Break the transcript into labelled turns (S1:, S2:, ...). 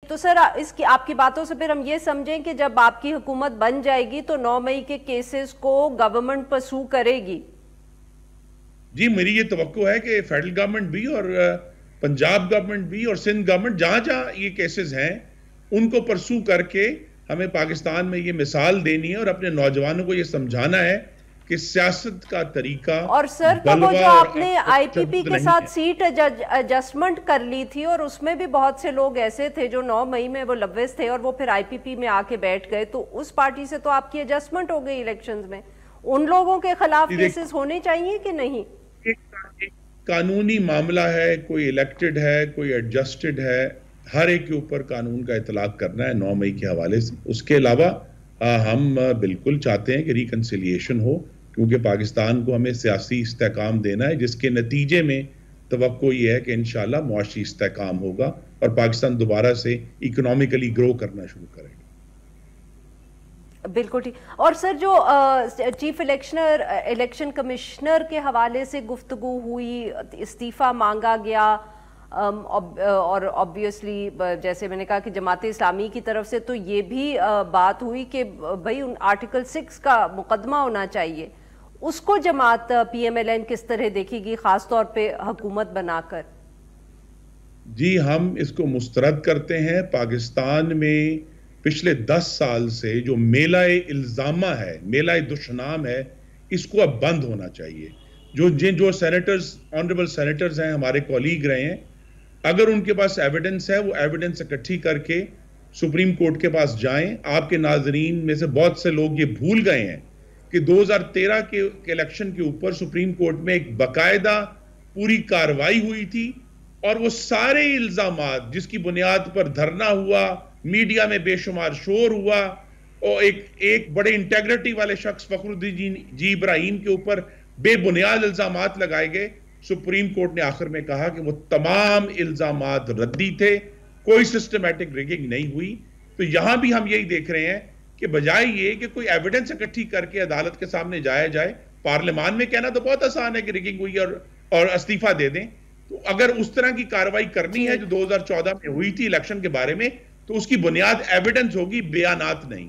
S1: तो सर इसकी आपकी बातों से फिर हम ये समझें कि जब आपकी हुकूमत बन जाएगी तो 9 मई के केसेस को गवर्नमेंट परसू करेगी?
S2: जी, मेरी ये तवक्को है कि फेडरल गवर्नमेंट भी और पंजाब गवर्नमेंट भी और सिंध गवर्नमेंट जहां जहां ये केसेस हैं उनको परसू करके हमें पाकिस्तान में ये मिसाल देनी है और अपने नौजवानों को ये समझाना है कि सियासत का तरीका
S1: और सर तो वो जो आपने आईपीपी के साथ सीट एडजस्टमेंट कर ली थी और उसमें भी बहुत से लोग ऐसे थे जो 9 मई में वो लव्वेस थे और वो फिर आईपीपी में आके बैठ गए, तो उस पार्टी से तो आपकी एडजस्टमेंट हो गई इलेक्शंस में। उन लोगों के खिलाफ केसेस होने चाहिए कि नहीं?
S2: एक कानूनी मामला है, कोई इलेक्टेड है, कोई एडजस्टेड है, हर एक के ऊपर कानून का इतलाक करना है 9 मई के हवाले से। उसके अलावा हम बिल्कुल चाहते हैं कि रिकंसिलिएशन हो, क्योंकि पाकिस्तान को हमें सियासी इस्तेहकाम देना है, जिसके नतीजे में तवक्को ये है कि इंशाल्लाह मुआशी इस्तेहकाम होगा और पाकिस्तान दोबारा से इकोनॉमिकली ग्रो करना शुरू करेगा।
S1: बिल्कुल ठीक। और सर जो चीफ इलेक्शन कमिश्नर के हवाले से गुफ्तगू हुई, इस्तीफा मांगा गया, और ऑब्वियसली जैसे मैंने कहा कि जमात इस्लामी की तरफ से तो ये भी बात हुई कि भाई आर्टिकल 6 का मुकदमा होना चाहिए, उसको जमात पीएमएलएन किस तरह देखेगी, खास तौर पे हुकूमत बनाकर?
S2: जी, हम इसको मुस्तरद करते हैं। पाकिस्तान में पिछले 10 साल से जो मेलाए इल्जामा है, मेलाए दुश्मनाम है, इसको अब बंद होना चाहिए। जो सेनेटर्स, ऑनरेबल सेनेटर्स हैं, हमारे कॉलीग रहे हैं, अगर उनके पास एविडेंस है वो एविडेंस इकट्ठी करके सुप्रीम कोर्ट के पास जाएं। आपके नाजरीन में से बहुत से लोग ये भूल गए हैं कि 2013 के इलेक्शन के ऊपर सुप्रीम कोर्ट में एक बाकायदा पूरी कार्रवाई हुई थी और वो सारे इल्जामात जिसकी बुनियाद पर धरना हुआ, मीडिया में बेशुमार शोर हुआ और एक बड़े इंटेग्रिटी वाले शख्स फखरुद्दीन जी इब्राहिम के ऊपर बेबुनियाद इल्जामात लगाए गए। सुप्रीम कोर्ट ने आखिर में कहा कि वो तमाम इल्जामात रद्दी थे, कोई सिस्टमैटिक रिगिंग नहीं हुई। तो यहां भी हम यही देख रहे हैं कि बजाय ये कि कोई एविडेंस इकट्ठी करके अदालत के सामने जाया जाए, पार्लियामान में कहना तो बहुत आसान है कि रिगिंग हुई और इस्तीफा दे दें। तो अगर उस तरह की कार्रवाई करनी है जो 2014 में हुई थी इलेक्शन के बारे में, तो उसकी बुनियाद एविडेंस होगी, बयानात नहीं।